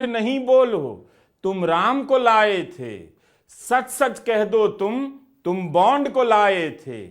नहीं बोलो, तुम राम को लाए थे। सच सच कह दो तुम बॉन्ड को लाए थे।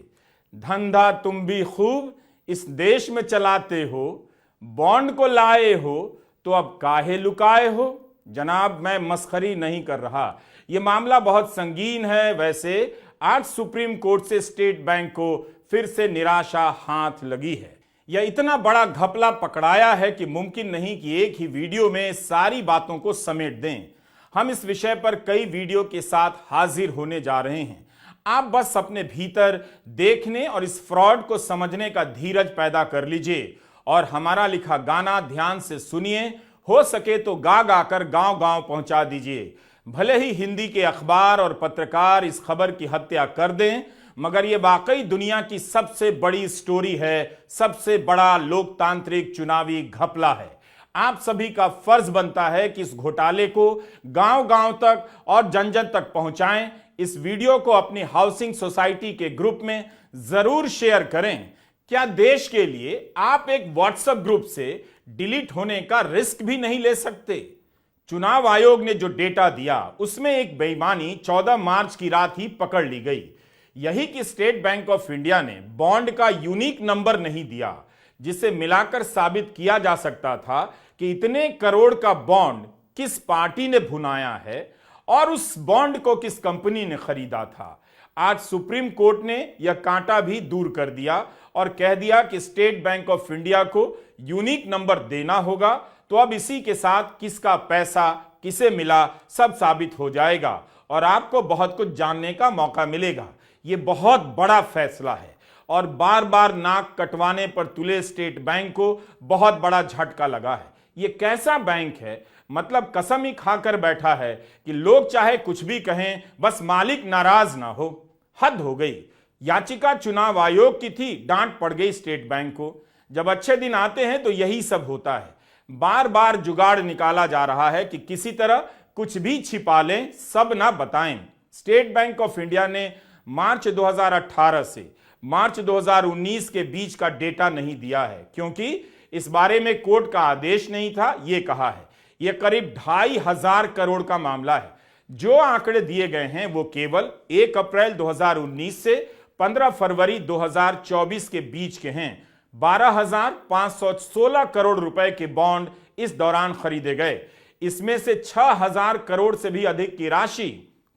धंधा तुम भी खूब इस देश में चलाते हो, बॉन्ड को लाए हो तो अब काहे लुकाए हो। जनाब, मैं मस्खरी नहीं कर रहा, यह मामला बहुत संगीन है। वैसे आज सुप्रीम कोर्ट से स्टेट बैंक को फिर से निराशा हाथ लगी है। यह इतना बड़ा घपला पकड़ाया है कि मुमकिन नहीं कि एक ही वीडियो में सारी बातों को समेट दें। हम इस विषय पर कई वीडियो के साथ हाजिर होने जा रहे हैं। आप बस अपने भीतर देखने और इस फ्रॉड को समझने का धीरज पैदा कर लीजिए और हमारा लिखा गाना ध्यान से सुनिए। हो सके तो गा गा कर गांव गांव पहुंचा दीजिए। भले ही हिंदी के अखबार और पत्रकार इस खबर की हत्या कर दें, मगर यह वाकई दुनिया की सबसे बड़ी स्टोरी है, सबसे बड़ा लोकतांत्रिक चुनावी घपला है। आप सभी का फर्ज बनता है कि इस घोटाले को गांव गांव तक और जन जन तक पहुंचाएं। इस वीडियो को अपनी हाउसिंग सोसाइटी के ग्रुप में जरूर शेयर करें। क्या देश के लिए आप एक व्हाट्सएप ग्रुप से डिलीट होने का रिस्क भी नहीं ले सकते? चुनाव आयोग ने जो डेटा दिया उसमें एक बेईमानी 14 मार्च की रात ही पकड़ ली गई। यही कि स्टेट बैंक ऑफ इंडिया ने बॉन्ड का यूनिक नंबर नहीं दिया, जिसे मिलाकर साबित किया जा सकता था कि इतने करोड़ का बॉन्ड किस पार्टी ने भुनाया है और उस बॉन्ड को किस कंपनी ने खरीदा था। आज सुप्रीम कोर्ट ने यह कांटा भी दूर कर दिया और कह दिया कि स्टेट बैंक ऑफ इंडिया को यूनिक नंबर देना होगा। तो अब इसी के साथ किसका पैसा किसे मिला सब साबित हो जाएगा और आपको बहुत कुछ जानने का मौका मिलेगा। यह बहुत बड़ा फैसला है और बार बार नाक कटवाने पर तुले स्टेट बैंक को बहुत बड़ा झटका लगा है। यह कैसा बैंक है, मतलब कसम ही खाकर बैठा है कि लोग चाहे कुछ भी कहें, बस मालिक नाराज ना हो। हद हो गई। याचिका चुनाव आयोग की थी, डांट पड़ गई स्टेट बैंक को। जब अच्छे दिन आते हैं तो यही सब होता है। बार बार जुगाड़ निकाला जा रहा है कि किसी तरह कुछ भी छिपा लें, सब ना बताएं। स्टेट बैंक ऑफ इंडिया ने मार्च 2018 से मार्च 2019 के बीच का डेटा नहीं दिया है, क्योंकि इस बारे में कोर्ट का आदेश नहीं था। यह कहा है यह करीब 2,500 करोड़ का मामला है। जो आंकड़े दिए गए हैं वो केवल 1 अप्रैल 2019 से 15 फरवरी 2024 के बीच के हैं। 12,516 करोड़ रुपए के बॉन्ड इस दौरान खरीदे गए। इसमें से 6,000 करोड़ से भी अधिक की राशि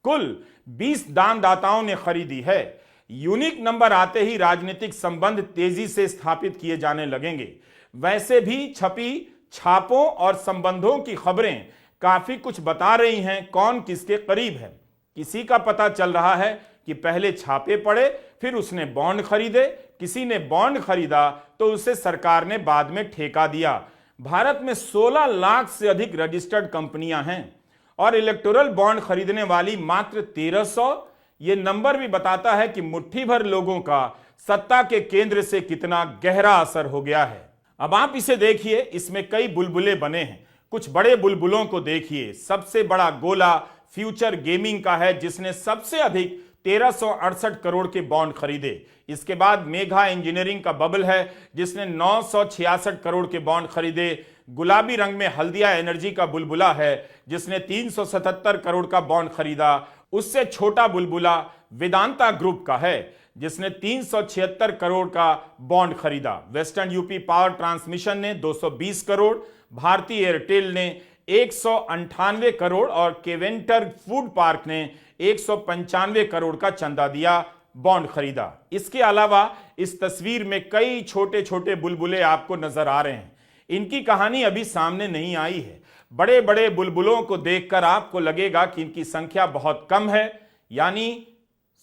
कुल 20 दानदाताओं ने खरीदी है। यूनिक नंबर आते ही राजनीतिक संबंध तेजी से स्थापित किए जाने लगेंगे। वैसे भी छपी छापों और संबंधों की खबरें काफी कुछ बता रही हैं कौन किसके करीब है। किसी का पता चल रहा है कि पहले छापे पड़े, फिर उसने बॉन्ड खरीदे, किसी ने बॉन्ड खरीदा तो उसे सरकार ने बाद में ठेका दिया। भारत में 16 लाख से अधिक रजिस्टर्ड कंपनियां हैं और इलेक्टोरल बॉन्ड खरीदने वाली मात्र 1300। यह नंबर भी बताता है कि मुट्ठी भर लोगों का सत्ता के केंद्र से कितना गहरा असर हो गया है। अब आप इसे देखिए, इसमें कई बुलबुले बने हैं। कुछ बड़े बुलबुलों को देखिए। सबसे बड़ा गोला फ्यूचर गेमिंग का है, जिसने सबसे अधिक 1368 करोड़ के बॉन्ड खरीदे। इसके बाद मेघा इंजीनियरिंग का बबल है, जिसने 966 करोड़ के बॉन्ड खरीदे। गुलाबी रंग में हल्दिया एनर्जी का बुलबुला है, जिसने 377 करोड़ का बॉन्ड खरीदा। उससे छोटा बुलबुला वेदांता ग्रुप का है, जिसने 376 करोड़ का बॉन्ड खरीदा। वेस्टर्न यूपी पावर ट्रांसमिशन ने 220 करोड़, भारतीय एयरटेल ने 198 करोड़ और केवेंटर फूड पार्क ने 195 करोड़ का चंदा दिया, बॉन्ड खरीदा। इसके अलावा इस तस्वीर में कई छोटे छोटे बुलबुले आपको नजर आ रहे हैं। इनकी कहानी अभी सामने नहीं आई है। बड़े बड़े बुलबुलों को देखकर आपको लगेगा कि इनकी संख्या बहुत कम है, यानी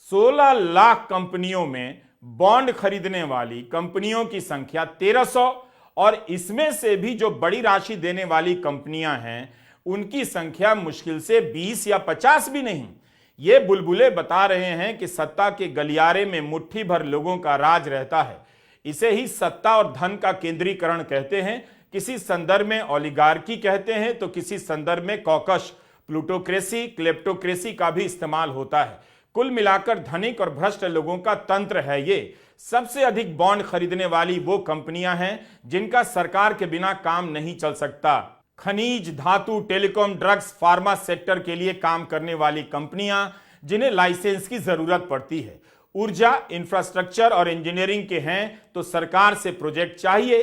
16 लाख कंपनियों में बॉन्ड खरीदने वाली कंपनियों की संख्या 1300 और इसमें से भी जो बड़ी राशि देने वाली कंपनियां हैं उनकी संख्या मुश्किल से 20 या 50 भी नहीं। ये बुलबुले बता रहे हैं कि सत्ता के गलियारे में मुट्ठी भर लोगों का राज रहता है। इसे ही सत्ता और धन का केंद्रीकरण कहते हैं। किसी संदर्भ में ओलिगार्की कहते हैं तो किसी संदर्भ में कॉकस, प्लूटोक्रेसी, क्लेप्टोक्रेसी का भी इस्तेमाल होता है। कुल मिलाकर धनिक और भ्रष्ट लोगों का तंत्र है ये। सबसे अधिक बॉन्ड खरीदने वाली वो कंपनियां हैं जिनका सरकार के बिना काम नहीं चल सकता। खनिज, धातु, टेलीकॉम, ड्रग्स, फार्मा सेक्टर के लिए काम करने वाली कंपनियां जिन्हें लाइसेंस की जरूरत पड़ती है। ऊर्जा, इंफ्रास्ट्रक्चर और इंजीनियरिंग के हैं तो सरकार से प्रोजेक्ट चाहिए।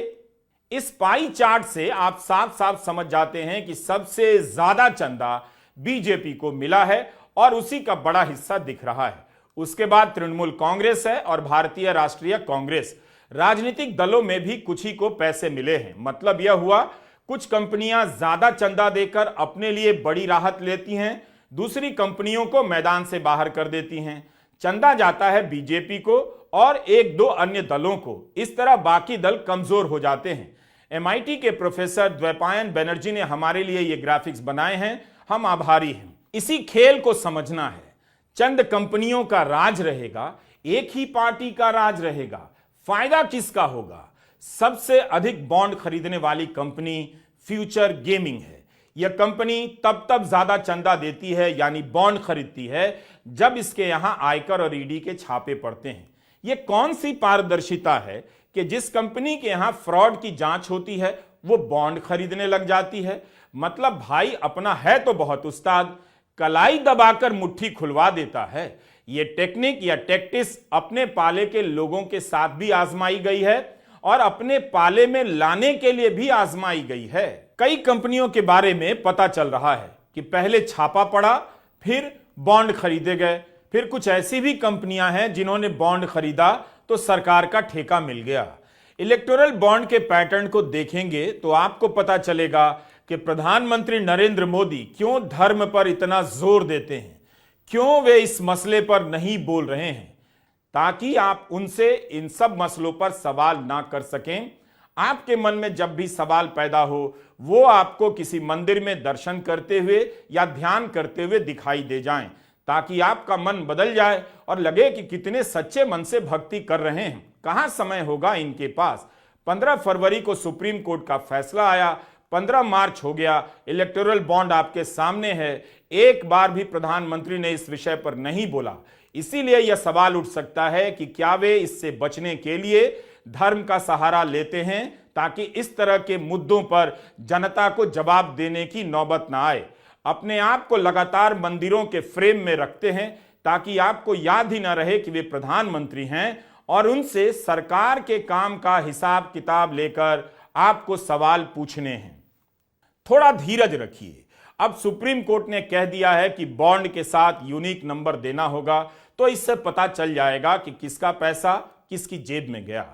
इस पाई चार्ट से आप साफ साफ समझ जाते हैं कि सबसे ज्यादा चंदा बीजेपी को मिला है और उसी का बड़ा हिस्सा दिख रहा है। उसके बाद तृणमूल कांग्रेस है और भारतीय राष्ट्रीय कांग्रेस। राजनीतिक दलों में भी कुछ ही को पैसे मिले हैं। मतलब यह हुआ, कुछ कंपनियां ज्यादा चंदा देकर अपने लिए बड़ी राहत लेती हैं, दूसरी कंपनियों को मैदान से बाहर कर देती हैं। चंदा जाता है बीजेपी को और एक दो अन्य दलों को। इस तरह बाकी दल कमजोर हो जाते हैं। MIT के प्रोफेसर द्वैपायन बनर्जी ने हमारे लिए ये ग्राफिक्स बनाए हैं, हम आभारी हैं। इसी खेल को समझना है। चंद कंपनियों का राज रहेगा, एक ही पार्टी का राज रहेगा, फायदा किसका होगा? सबसे अधिक बॉन्ड खरीदने वाली कंपनी फ्यूचर गेमिंग है। यह कंपनी तब ज्यादा चंदा देती है यानी बॉन्ड खरीदती है जब इसके यहां आयकर और ईडी के छापे पड़ते हैं। यह कौन सी पारदर्शिता है कि जिस कंपनी के यहां फ्रॉड की जांच होती है वो बॉन्ड खरीदने लग जाती है? मतलब भाई अपना है तो बहुत उस्ताद, कलाई दबाकर मुट्ठी खुलवा देता है। यह टेक्निक या टैक्टिस अपने पाले के लोगों के साथ भी आजमाई गई है और अपने पाले में लाने के लिए भी आजमाई गई है। कई कंपनियों के बारे में पता चल रहा है कि पहले छापा पड़ा, फिर बॉन्ड खरीदे गए। फिर कुछ ऐसी भी कंपनियां हैं जिन्होंने बॉन्ड खरीदा तो सरकार का ठेका मिल गया। इलेक्टोरल बॉन्ड के पैटर्न को देखेंगे तो आपको पता चलेगा कि प्रधानमंत्री नरेंद्र मोदी क्यों धर्म पर इतना जोर देते हैं, क्यों वे इस मसले पर नहीं बोल रहे हैं, ताकि आप उनसे इन सब मसलों पर सवाल ना कर सकें। आपके मन में जब भी सवाल पैदा हो वो आपको किसी मंदिर में दर्शन करते हुए या ध्यान करते हुए दिखाई दे जाएं, ताकि आपका मन बदल जाए और लगे कि कितने सच्चे मन से भक्ति कर रहे हैं। कहां समय होगा इनके पास। 15 फरवरी को सुप्रीम कोर्ट का फैसला आया, 15 मार्च हो गया, इलेक्टोरल बॉन्ड आपके सामने है। एक बार भी प्रधानमंत्री ने इस विषय पर नहीं बोला। इसीलिए यह सवाल उठ सकता है कि क्या वे इससे बचने के लिए धर्म का सहारा लेते हैं ताकि इस तरह के मुद्दों पर जनता को जवाब देने की नौबत ना आए। अपने आप को लगातार मंदिरों के फ्रेम में रखते हैं ताकि आपको याद ही ना रहे कि वे प्रधानमंत्री हैं और उनसे सरकार के काम का हिसाब किताब लेकर आपको सवाल पूछने हैं। थोड़ा धीरज रखिए। अब सुप्रीम कोर्ट ने कह दिया है कि बॉन्ड के साथ यूनिक नंबर देना होगा, तो इससे पता चल जाएगा कि किसका पैसा किसकी जेब में गया।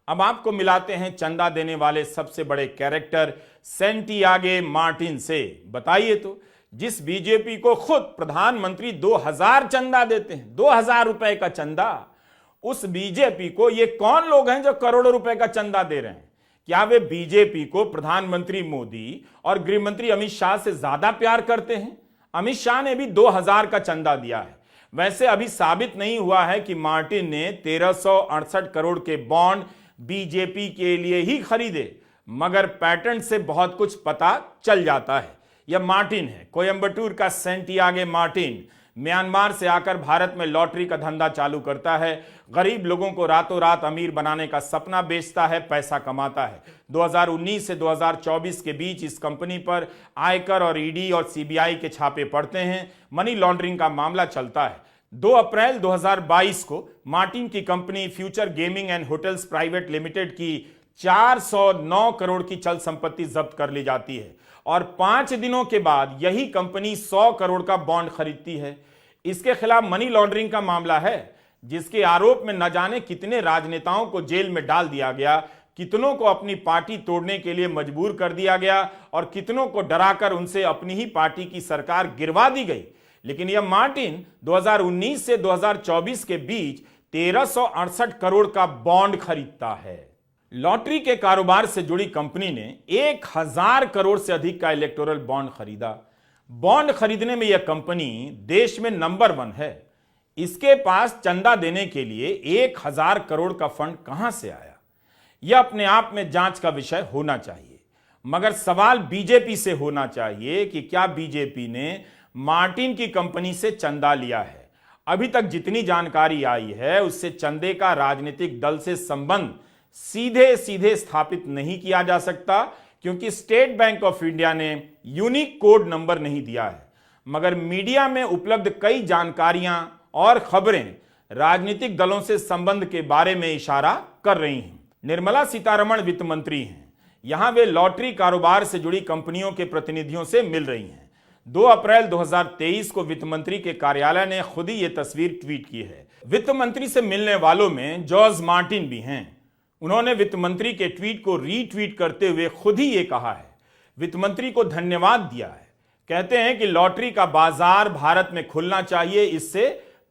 अब आपको मिलाते हैं चंदा देने वाले सबसे बड़े कैरेक्टर सेंटियागो मार्टिन से। बताइए तो, जिस बीजेपी को खुद प्रधानमंत्री 2000 चंदा देते हैं, 2000 रुपए का चंदा, उस बीजेपी को ये कौन लोग हैं जो करोड़ों रुपए का चंदा दे रहे हैं? क्या वे बीजेपी को प्रधानमंत्री मोदी और गृहमंत्री अमित शाह से ज्यादा प्यार करते हैं? अमित शाह ने भी 2000 का चंदा दिया है। वैसे अभी साबित नहीं हुआ है कि मार्टिन ने 1368 करोड़ के बॉन्ड बीजेपी के लिए ही खरीदे, मगर पैटर्न से बहुत कुछ पता चल जाता है। यह मार्टिन है, कोयंबटूर का सेंटियागो मार्टिन। म्यांमार से आकर भारत में लॉटरी का धंधा चालू करता है, गरीब लोगों को रातों रात अमीर बनाने का सपना बेचता है, पैसा कमाता है। 2019 से 2024 के बीच इस कंपनी पर आयकर और ईडी और सीबीआई के छापे पड़ते हैं। मनी लॉन्ड्रिंग का मामला चलता है। 2 अप्रैल 2022 को मार्टिन की company future gaming and hotels private limited की 409 करोड़ की चल संपत्ति जब्त कर ली जाती है और 5 दिनों के बाद यही कंपनी 100 करोड़ का बॉन्ड खरीदती है। इसके खिलाफ मनी लॉन्ड्रिंग का मामला है, जिसके आरोप में न जाने कितने राजनेताओं को जेल में डाल दिया गया, कितनों को अपनी पार्टी तोड़ने के लिए मजबूर कर दिया गया और कितनों को डराकर उनसे अपनी ही पार्टी की सरकार गिरवा दी गई। लेकिन यह मार्टिन 2019 से 2024 के बीच 1368 करोड़ का बॉन्ड खरीदता है। लॉटरी के कारोबार से जुड़ी कंपनी ने 1000 करोड़ से अधिक का इलेक्टोरल बॉन्ड खरीदा। बॉन्ड खरीदने में यह कंपनी देश में नंबर 1 है। इसके पास चंदा देने के लिए 1000 करोड़ का फंड कहां से आया, यह अपने आप में जांच का विषय होना चाहिए। मगर सवाल बीजेपी से होना चाहिए कि क्या बीजेपी ने मार्टिन की कंपनी से चंदा लिया है। अभी तक जितनी जानकारी आई है उससे चंदे का राजनीतिक दल से संबंध सीधे सीधे स्थापित नहीं किया जा सकता, क्योंकि स्टेट बैंक ऑफ इंडिया ने यूनिक कोड नंबर नहीं दिया है, मगर मीडिया में उपलब्ध कई जानकारियां और खबरें राजनीतिक दलों से संबंध के बारे में इशारा कर रही हैं। निर्मला सीतारमण वित्त मंत्री हैं। यहां वे लॉटरी कारोबार से जुड़ी कंपनियों के प्रतिनिधियों से मिल रही हैं। 2 अप्रैल 2023 को वित्त मंत्री के कार्यालय ने खुद ही यह तस्वीर ट्वीट की है। वित्त मंत्री से मिलने वालों में जॉर्ज मार्टिन भी हैं। उन्होंने वित्त मंत्री के ट्वीट को रीट्वीट करते हुए खुद ही ये कहा है, वित्त मंत्री को धन्यवाद दिया है। कहते हैं कि लॉटरी का बाजार भारत में खुलना चाहिए, इससे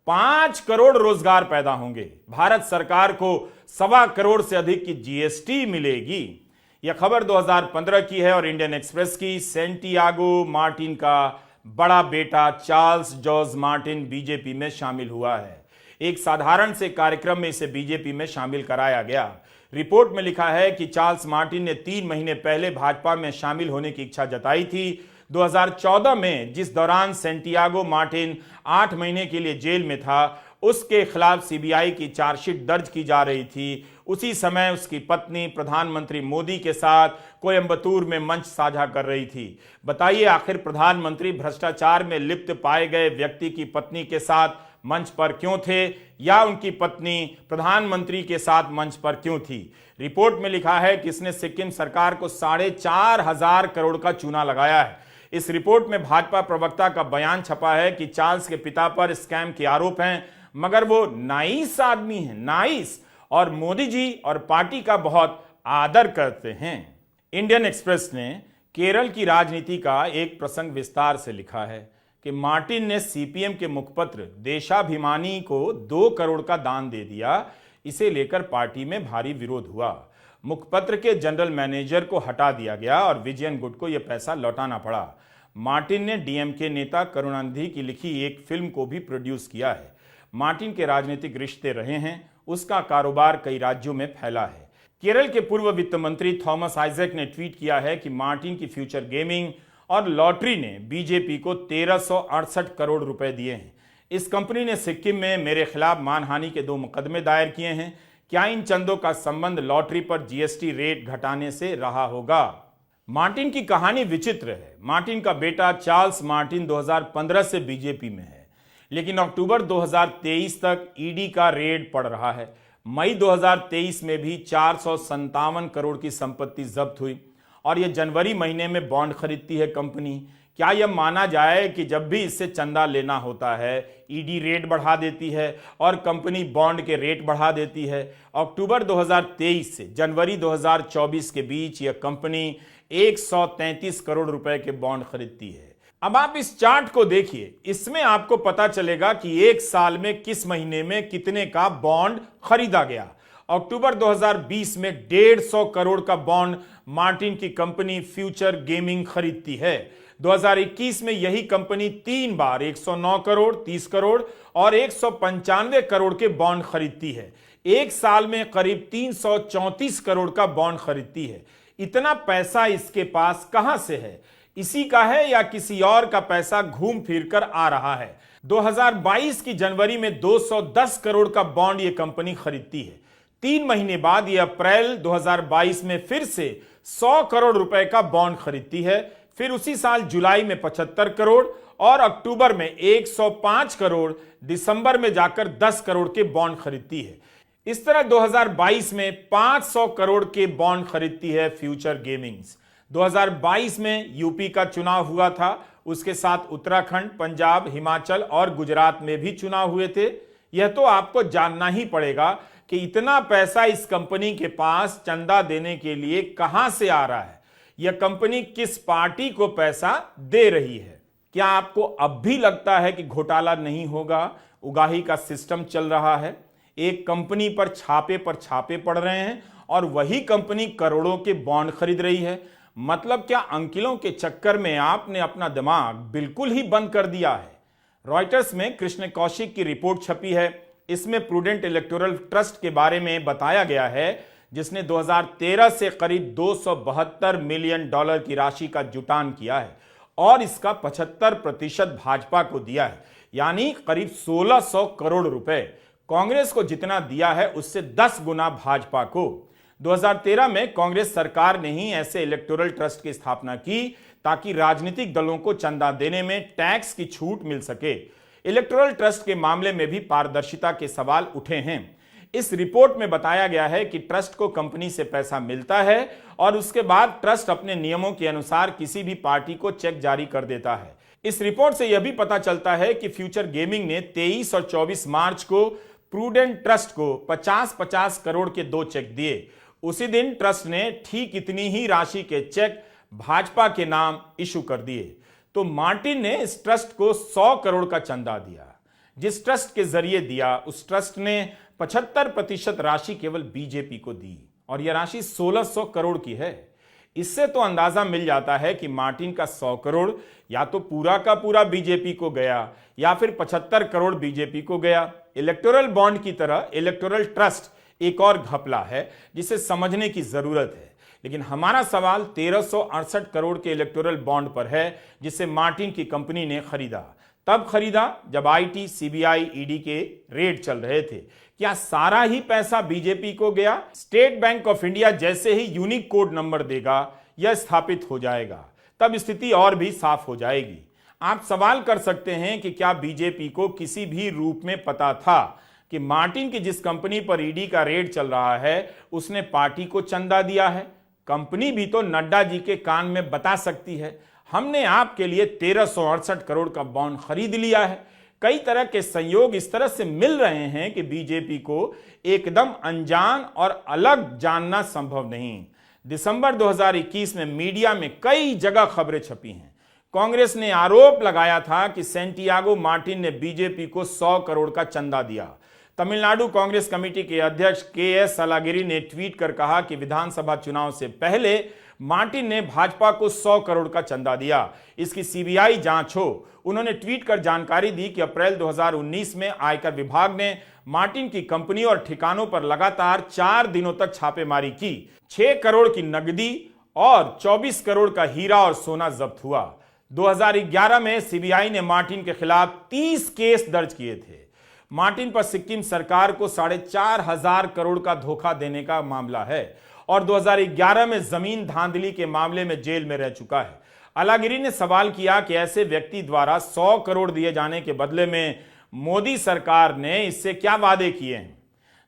5 करोड़ रोजगार पैदा होंगे। भारत सरकार को 1.25 करोड़ से अधिक की जीएसटी मिलेगी। यह खबर 2015 की है और इंडियन एक्सप्रेस की। सैंटियागो मार्टिन का बड़ा बेटा चार्ल्स जॉर्ज मार्टिन बीजेपी में शामिल हुआ है। एक साधारण से कार्यक्रम में इसे बीजेपी में शामिल कराया गया। रिपोर्ट में लिखा है कि चार्ल्स मार्टिन ने 3 महीने पहले भाजपा में शामिल होने की इच्छा जताई थी। 2014 में जिस दौरान सैंटियागो मार्टिन 8 महीने के लिए जेल में था, उसके खिलाफ सीबीआई की चार्जशीट दर्ज की जा रही थी। उसी समय उसकी पत्नी प्रधानमंत्री मोदी के साथ कोयंबटूर में मंच साझा कर रही थी। बताइए, आखिर प्रधानमंत्री भ्रष्टाचार में लिप्त पाए गए व्यक्ति की पत्नी के साथ मंच पर क्यों थे, या उनकी पत्नी प्रधानमंत्री के साथ मंच पर क्यों थी? रिपोर्ट में लिखा है कि इसने सिक्किम सरकार को 4,500 करोड़ का चूना लगाया है। इस रिपोर्ट में भाजपा प्रवक्ता का बयान छपा है कि चार्ल्स के पिता पर स्कैम के आरोप हैं, मगर वो नाइस आदमी हैं, नाइस, और मोदी जी और पार्टी का बहुत आदर करते हैं। इंडियन एक्सप्रेस ने केरल की राजनीति का एक प्रसंग विस्तार से लिखा है कि मार्टिन ने सीपीएम के मुखपत्र देशाभिमानी को 2 करोड़ का दान दे दिया। इसे लेकर पार्टी में भारी विरोध हुआ। मुखपत्र के जनरल मैनेजर को हटा दिया गया और विजयन गुट को यह पैसा लौटाना पड़ा। मार्टिन ने डीएमके नेता करुणानिधि की लिखी एक फिल्म को भी प्रोड्यूस किया है। मार्टिन के राजनीतिक रिश्ते रहे हैं, उसका कारोबार कई राज्यों में फैला है। केरल के पूर्व वित्त मंत्री थॉमस आइजैक ने ट्वीट किया है कि मार्टिन की फ्यूचर गेमिंग और लॉटरी ने बीजेपी को 1368 करोड़ रुपए दिए हैं। इस कंपनी ने सिक्किम में मेरे खिलाफ मानहानि के 2 मुकदमे दायर किए हैं। क्या इन चंदों का संबंध लॉटरी पर जीएसटी रेट घटाने से रहा होगा? मार्टिन की कहानी विचित्र है। मार्टिन का बेटा चार्ल्स मार्टिन 2015 से बीजेपी में है, लेकिन अक्टूबर 2023 तक ईडी का रेड पड़ रहा है। मई 2023 में भी 457 करोड़ की संपत्ति जब्त हुई और यह जनवरी महीने में बॉन्ड खरीदती है कंपनी। क्या यह माना जाए कि जब भी इससे चंदा लेना होता है, ईडी रेट बढ़ा देती है और कंपनी बॉन्ड के रेट बढ़ा देती है? अक्टूबर 2023 से जनवरी 2024 के बीच यह कंपनी 133 करोड़ रुपए के बॉन्ड खरीदती है। अब आप इस चार्ट को देखिए, इसमें आपको पता चलेगा कि एक साल में किस महीने में कितने का बॉन्ड खरीदा गया। अक्टूबर 2020 में 150 करोड़ का बॉन्ड मार्टिन की कंपनी फ्यूचर गेमिंग खरीदती है। 2021 में यही कंपनी 3 बार 109 करोड़, 30 करोड़ और 195 करोड़ के बॉन्ड खरीदती है। एक साल में करीब 334 करोड़ का बॉन्ड खरीदती है। इतना पैसा इसके पास कहां से है? इसी का है या किसी और का पैसा घूम फिर कर आ रहा है? 2022 की जनवरी में 210 करोड़ का बॉन्ड यह कंपनी खरीदती है। 3 महीने बाद यह अप्रैल 2022 में फिर से 100 करोड़ रुपए का बॉन्ड खरीदती है। फिर उसी साल जुलाई में 75 करोड़ और अक्टूबर में 105 करोड़, दिसंबर में जाकर 10 करोड़ के बॉन्ड खरीदती है। इस तरह 2022 में 500 करोड़ के बॉन्ड खरीदती है फ्यूचर गेमिंग्स। 2022 में यूपी का चुनाव हुआ था, उसके साथ उत्तराखंड, पंजाब, हिमाचल और गुजरात में भी चुनाव हुए थे। यह तो आपको जानना ही पड़ेगा कि इतना पैसा इस कंपनी के पास चंदा देने के लिए कहां से आ रहा है। यह कंपनी किस पार्टी को पैसा दे रही है? क्या आपको अब भी लगता है कि घोटाला नहीं होगा, उगाही का सिस्टम चल रहा है? एक कंपनी पर छापे पड़ रहे हैं और वही कंपनी करोड़ों के बॉन्ड खरीद रही है। मतलब क्या अंकिलों के चक्कर में आपने अपना दिमाग बिल्कुल ही बंद कर दिया है? रॉयटर्स में कृष्ण कौशिक की रिपोर्ट छपी है। इसमें प्रूडेंट इलेक्टोरल ट्रस्ट के बारे में बताया गया है, जिसने 2013 से करीब $272 मिलियन की राशि का जुटान किया है और इसका 75% भाजपा को दिया है, यानी करीब 1600 करोड़ रुपए। कांग्रेस को जितना दिया है उससे 10 गुना भाजपा को। 2013 में कांग्रेस सरकार ने ही ऐसे इलेक्टोरल ट्रस्ट की स्थापना की ताकि राजनीतिक दलों को चंदा देने में टैक्स की छूट मिल सके। इलेक्टोरल ट्रस्ट के मामले में भी पारदर्शिता के सवाल उठे हैं। इस रिपोर्ट में बताया गया है कि ट्रस्ट को कंपनी से पैसा मिलता है और उसके बाद ट्रस्ट अपने नियमों के अनुसार किसी भी पार्टी को चेक जारी कर देता है। इस रिपोर्ट से यह भी पता चलता है कि फ्यूचर गेमिंग ने 23 और 24 मार्च को प्रूडेंट ट्रस्ट को 50-50 करोड़ के 2 चेक दिए। उसी दिन ट्रस्ट ने ठीक इतनी ही राशि के चेक भाजपा के नाम इशू कर दिए। तो मार्टिन ने इस ट्रस्ट को 100 करोड़ का चंदा दिया। जिस ट्रस्ट के जरिए दिया उस ट्रस्ट ने 75% राशि केवल बीजेपी को दी और यह राशि 1600 करोड़ की है। इससे तो अंदाजा मिल जाता है कि मार्टिन का 100 करोड़ या तो पूरा का पूरा बीजेपी को गया या फिर 75 करोड़ बीजेपी को गया। इलेक्टोरल बॉन्ड की तरह इलेक्टोरल ट्रस्ट एक और घपला है जिसे समझने की जरूरत है। लेकिन हमारा सवाल 1368 करोड़ के इलेक्टोरल बॉन्ड पर है जिसे मार्टिन की कंपनी ने खरीदा। तब खरीदा जब आईटी, सीबीआई, ईडी के रेड चल रहे थे। क्या सारा ही पैसा बीजेपी को गया? स्टेट बैंक ऑफ इंडिया जैसे ही यूनिक कोड नंबर देगा यह स्थापित हो जाएगा, तब स्थिति और भी साफ हो जाएगी। आप सवाल कर सकते हैं कि क्या बीजेपी को किसी भी रूप में पता था कि मार्टिन की जिस कंपनी पर ईडी का रेड चल रहा है उसने पार्टी को चंदा दिया है? कंपनी भी तो नड्डा जी के कान में बता सकती है, हमने आपके लिए 1368 करोड़ का बॉन्ड खरीद लिया है। कई तरह के संयोग इस तरह से मिल रहे हैं कि बीजेपी को एकदम अनजान और अलग जानना संभव नहीं। दिसंबर 2021 में मीडिया में कई जगह खबरें छपी हैं। कांग्रेस ने आरोप लगाया था कि सैंटियागो मार्टिन ने बीजेपी को 100 करोड़ का चंदा दिया। तमिलनाडु कांग्रेस कमेटी के अध्यक्ष के.एस. अलागिरी ने ट्वीट कर कहा कि विधानसभा चुनाव से पहले मार्टिन ने भाजपा को 100 करोड़ का चंदा दिया, इसकी सीबीआई जांच हो। उन्होंने ट्वीट कर जानकारी दी कि अप्रैल 2019 में आयकर विभाग ने मार्टिन की कंपनी और ठिकानों पर लगातार 4 दिनों तक छापेमारी की। 6 करोड़ की नकदी और 24 करोड़ का हीरा और सोना जब्त हुआ। 2011 में सीबीआई ने मार्टिन के खिलाफ 30 केस दर्ज किए थे। मार्टिन पर सिक्किम सरकार को 4,500 करोड़ का धोखा देने का मामला है और 2011 में जमीन धांधली के मामले में जेल में रह चुका है। अलागिरी ने सवाल किया कि ऐसे व्यक्ति द्वारा 100 करोड़ दिए जाने के बदले में मोदी सरकार ने इससे क्या वादे किए हैं?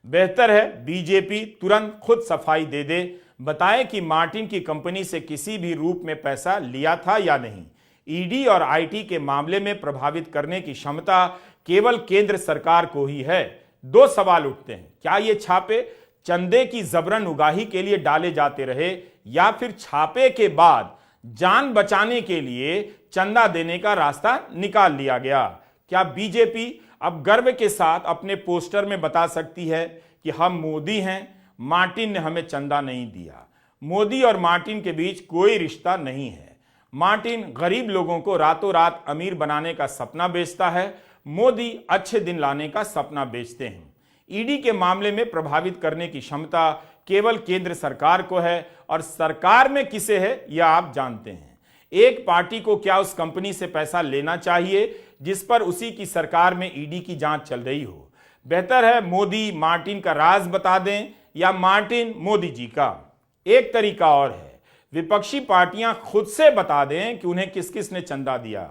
बेहतर है बीजेपी तुरंत खुद सफाई दे दे, बताए कि मार्टिन की कंपनी से किसी भी रूप में पैसा लिया था या नहीं। ईडी और आईटी के मामले में प्रभावित करने की क्षमता केवल केंद्र सरकार को ही है। 2 सवाल उठते हैं, क्या ये छापे चंदे की जबरन उगाही के लिए डाले जाते रहे या फिर छापे के बाद जान बचाने के लिए चंदा देने का रास्ता निकाल लिया गया? क्या बीजेपी अब गर्व के साथ अपने पोस्टर में बता सकती है कि हम मोदी हैं, मार्टिन ने हमें चंदा नहीं दिया? मोदी और मार्टिन के बीच कोई रिश्ता नहीं है। मार्टिन गरीब लोगों को रातों रात अमीर बनाने का सपना बेचता है, मोदी अच्छे दिन लाने का सपना बेचते हैं। ईडी के मामले में प्रभावित करने की क्षमता केवल केंद्र सरकार को है और सरकार में किसे है यह आप जानते हैं। एक पार्टी को क्या उस कंपनी से पैसा लेना चाहिए जिस पर उसी की सरकार में ईडी की जांच चल रही हो? बेहतर है मोदी मार्टिन का राज बता दें या मार्टिन मोदी जी का? एक तरीका और है, विपक्षी पार्टियां खुद से बता दें कि उन्हें किस किस ने चंदा दिया।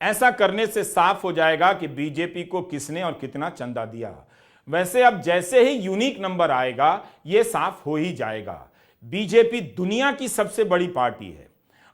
ऐसा करने से साफ हो जाएगा कि बीजेपी को किसने और कितना चंदा दिया। वैसे अब जैसे ही यूनिक नंबर आएगा यह साफ हो ही जाएगा। बीजेपी दुनिया की सबसे बड़ी पार्टी है,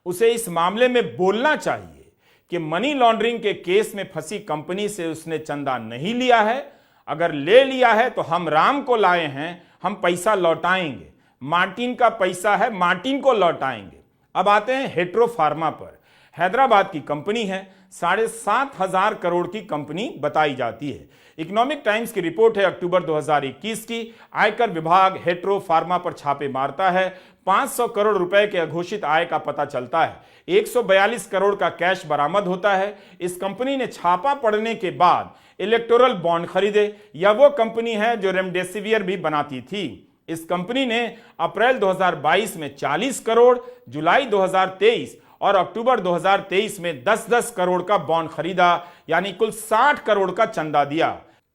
उसे इस मामले में बोलना चाहिए कि मनी लॉन्ड्रिंग के केस में फंसी कंपनी से उसने चंदा नहीं लिया है। अगर ले लिया है तो हम राम को लाए हैं, हम पैसा लौटाएंगे। मार्टिन का पैसा है, मार्टिन को लौटाएंगे। अब आते हैं हेट्रो फार्मा पर। हैदराबाद की कंपनी है, 7,500 करोड़ की कंपनी बताई जाती है। इकोनॉमिक टाइम्स की रिपोर्ट है अक्टूबर 2021 की। आयकर विभाग हेट्रो फार्मा पर छापे मारता है। 500 करोड़ रुपए के अघोषित आय का पता चलता है। 142 करोड़ का कैश बरामद होता है। इस कंपनी ने छापा पड़ने के बाद इलेक्टोरल बॉन्ड खरीदे। यह वो कंपनी है जो रेमडेसिवियर भी बनाती थी। इस कंपनी ने अप्रैल 2022 में 40 करोड़, जुलाई 2023 और अक्टूबर 2023 में 10-10 करोड़ का बॉन्ड खरीदा, यानी कुल 60 करोड़ का चंदा दिया।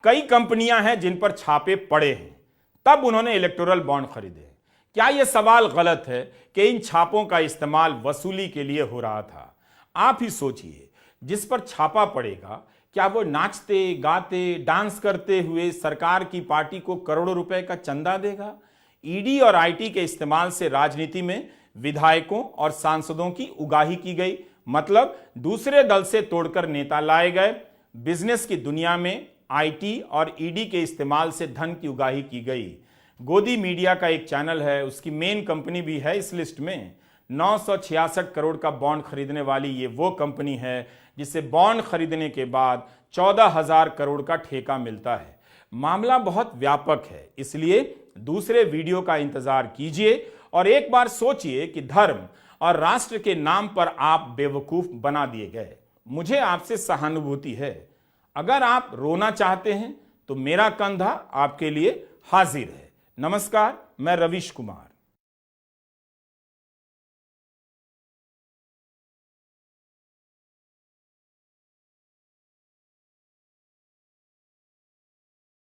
कई कंपनियां हैं जिन पर छापे पड़े हैं, तब उन्होंने इलेक्टोरल बॉन्ड खरीदे। क्या यह सवाल गलत है कि इन छापों का इस्तेमाल वसूली के लिए हो रहा था? आप ही सोचिए, जिस पर छापा पड़ेगा क्या वो नाचते गाते डांस करते हुए सरकार की पार्टी को करोड़ों रुपए का चंदा देगा? ईडी और आईटी के इस्तेमाल से राजनीति में विधायकों और सांसदों की उगाही की गई, मतलब दूसरे दल से तोड़कर नेता लाए गए। बिजनेस की दुनिया में आईटी और ईडी के इस्तेमाल से धन की उगाही की गई। गोदी मीडिया का एक चैनल है, उसकी मेन कंपनी भी है इस लिस्ट में। 966 करोड़ का बॉन्ड खरीदने वाली ये वो कंपनी है जिसे बॉन्ड खरीदने के बाद 14,000 करोड़ का ठेका मिलता है। मामला बहुत व्यापक है, इसलिए दूसरे वीडियो का इंतजार कीजिए और एक बार सोचिए कि धर्म और राष्ट्र के नाम पर आप बेवकूफ बना दिए गए। मुझे आपसे सहानुभूति है। अगर आप रोना चाहते हैं तो मेरा कंधा आपके लिए हाजिर है। नमस्कार, मैं रवीश कुमार।